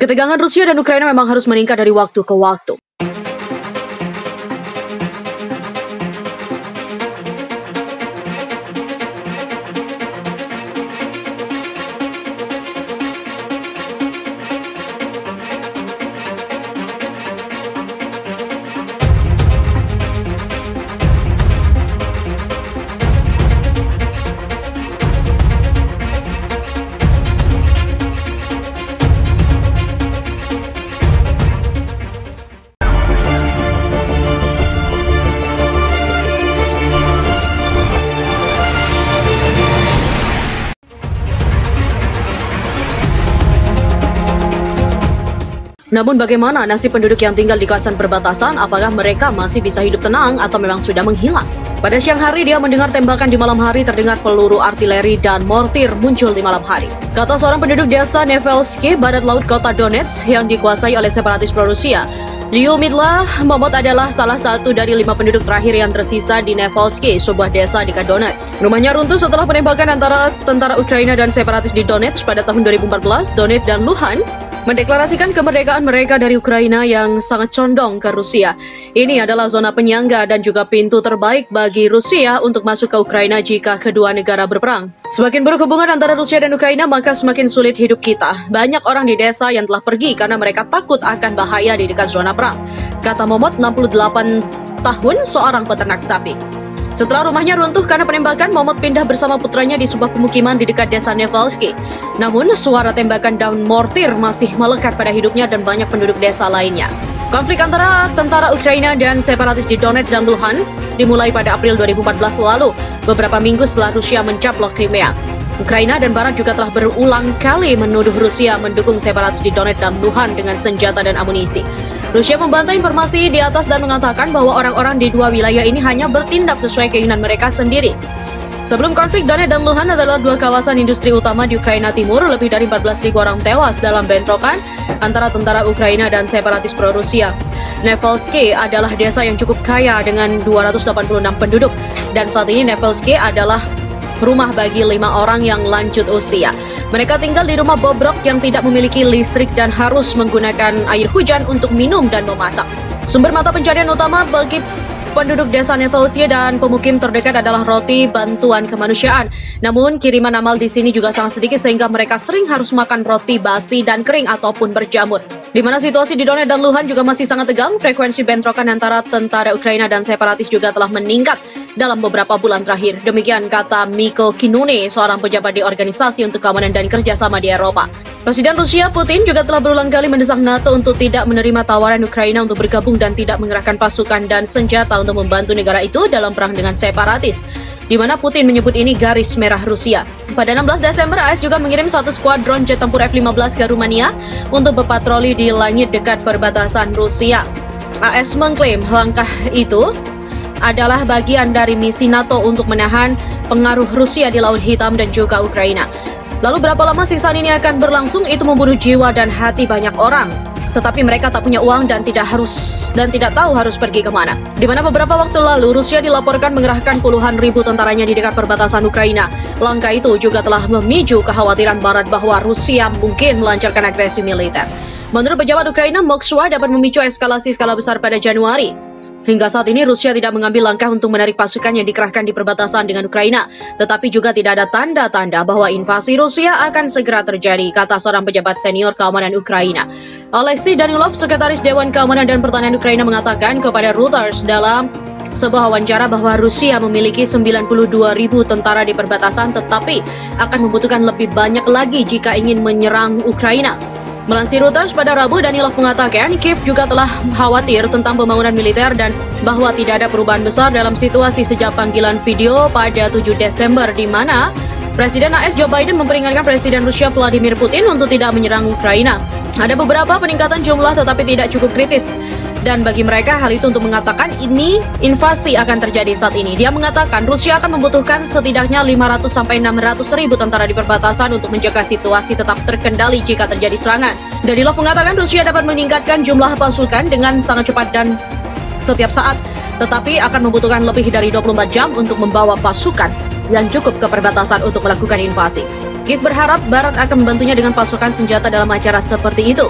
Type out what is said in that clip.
Ketegangan Rusia dan Ukraina memang harus meningkat dari waktu ke waktu. Namun bagaimana nasib penduduk yang tinggal di kawasan perbatasan? Apakah mereka masih bisa hidup tenang atau memang sudah menghilang? Pada siang hari dia mendengar tembakan, di malam hari terdengar peluru artileri dan mortir muncul di malam hari. Kata seorang penduduk desa Nevelski, barat laut kota Donetsk yang dikuasai oleh separatis pro-Rusia. Lyudmila Momot adalah salah satu dari 5 penduduk terakhir yang tersisa di Nevelski, sebuah desa dekat Donetsk. Rumahnya runtuh setelah penembakan antara tentara Ukraina dan separatis di Donetsk pada tahun 2014. Donetsk dan Luhansk mendeklarasikan kemerdekaan mereka dari Ukraina yang sangat condong ke Rusia. Ini adalah zona penyangga dan juga pintu terbaik bagi Rusia untuk masuk ke Ukraina jika kedua negara berperang. Semakin buruk hubungan antara Rusia dan Ukraina, maka semakin sulit hidup kita. Banyak orang di desa yang telah pergi karena mereka takut akan bahaya di dekat zona perang, kata Momot, 68 tahun, seorang peternak sapi. Setelah rumahnya runtuh karena penembakan, Momot pindah bersama putranya di sebuah pemukiman di dekat desa Nevelski. Namun, suara tembakan dan mortir masih melekat pada hidupnya dan banyak penduduk desa lainnya. Konflik antara tentara Ukraina dan separatis di Donetsk dan Luhansk dimulai pada April 2014 lalu, beberapa minggu setelah Rusia mencaplok Crimea. Ukraina dan Barat juga telah berulang kali menuduh Rusia mendukung separatis di Donetsk dan Luhansk dengan senjata dan amunisi. Rusia membantah informasi di atas dan mengatakan bahwa orang-orang di dua wilayah ini hanya bertindak sesuai keinginan mereka sendiri. Sebelum konflik, Donetsk dan Luhansk adalah dua kawasan industri utama di Ukraina Timur. Lebih dari 14.000 orang tewas dalam bentrokan antara tentara Ukraina dan separatis pro-Rusia. Nevelski adalah desa yang cukup kaya dengan 286 penduduk. Dan saat ini Nevelski adalah rumah bagi 5 orang yang lanjut usia. Mereka tinggal di rumah bobrok yang tidak memiliki listrik dan harus menggunakan air hujan untuk minum dan memasak. Sumber mata pencarian utama bagi penduduk desa Nevelski dan pemukim terdekat adalah roti bantuan kemanusiaan. Namun kiriman amal di sini juga sangat sedikit sehingga mereka sering harus makan roti basi dan kering ataupun berjamur. Di mana situasi di Donetsk dan Luhansk juga masih sangat tegang, frekuensi bentrokan antara tentara Ukraina dan separatis juga telah meningkat dalam beberapa bulan terakhir. Demikian kata Mikko Kinnunen, seorang pejabat di Organisasi untuk Keamanan dan Kerjasama di Eropa. Presiden Rusia Putin juga telah berulang kali mendesak NATO untuk tidak menerima tawaran Ukraina untuk bergabung dan tidak mengerahkan pasukan dan senjata untuk membantu negara itu dalam perang dengan separatis, di mana Putin menyebut ini garis merah Rusia. Pada 16 Desember, AS juga mengirim satu skuadron jet tempur F-15 ke Rumania untuk berpatroli di langit dekat perbatasan Rusia. AS mengklaim langkah itu adalah bagian dari misi NATO untuk menahan pengaruh Rusia di Laut Hitam dan juga Ukraina. Lalu berapa lama siksaan ini akan berlangsung? Itu membunuh jiwa dan hati banyak orang. Tetapi mereka tak punya uang dan tidak tahu harus pergi kemana. Di mana beberapa waktu lalu Rusia dilaporkan mengerahkan puluhan ribu tentaranya di dekat perbatasan Ukraina. Langkah itu juga telah memicu kekhawatiran Barat bahwa Rusia mungkin melancarkan agresi militer. Menurut pejabat Ukraina, Moskwa dapat memicu eskalasi skala besar pada Januari. Hingga saat ini Rusia tidak mengambil langkah untuk menarik pasukan yang dikerahkan di perbatasan dengan Ukraina. Tetapi juga tidak ada tanda-tanda bahwa invasi Rusia akan segera terjadi, kata seorang pejabat senior keamanan Ukraina. Alexei Danilov, Sekretaris Dewan Keamanan dan Pertahanan Ukraina, mengatakan kepada Reuters dalam sebuah wawancara bahwa Rusia memiliki 92.000 tentara di perbatasan, tetapi akan membutuhkan lebih banyak lagi jika ingin menyerang Ukraina. Melansir Reuters pada Rabu, Danilov mengatakan Kiev juga telah khawatir tentang pembangunan militer dan bahwa tidak ada perubahan besar dalam situasi sejak panggilan video pada 7 Desember di mana Presiden AS Joe Biden memperingatkan Presiden Rusia Vladimir Putin untuk tidak menyerang Ukraina. Ada beberapa peningkatan jumlah tetapi tidak cukup kritis. Dan bagi mereka hal itu untuk mengatakan ini invasi akan terjadi saat ini. Dia mengatakan Rusia akan membutuhkan setidaknya 500 sampai 600 ribu tentara di perbatasan untuk menjaga situasi tetap terkendali jika terjadi serangan. Danilov mengatakan Rusia dapat meningkatkan jumlah pasukan dengan sangat cepat dan setiap saat, tetapi akan membutuhkan lebih dari 24 jam untuk membawa pasukan yang cukup ke perbatasan untuk melakukan invasi. Kiev berharap Barat akan membantunya dengan pasukan senjata dalam acara seperti itu.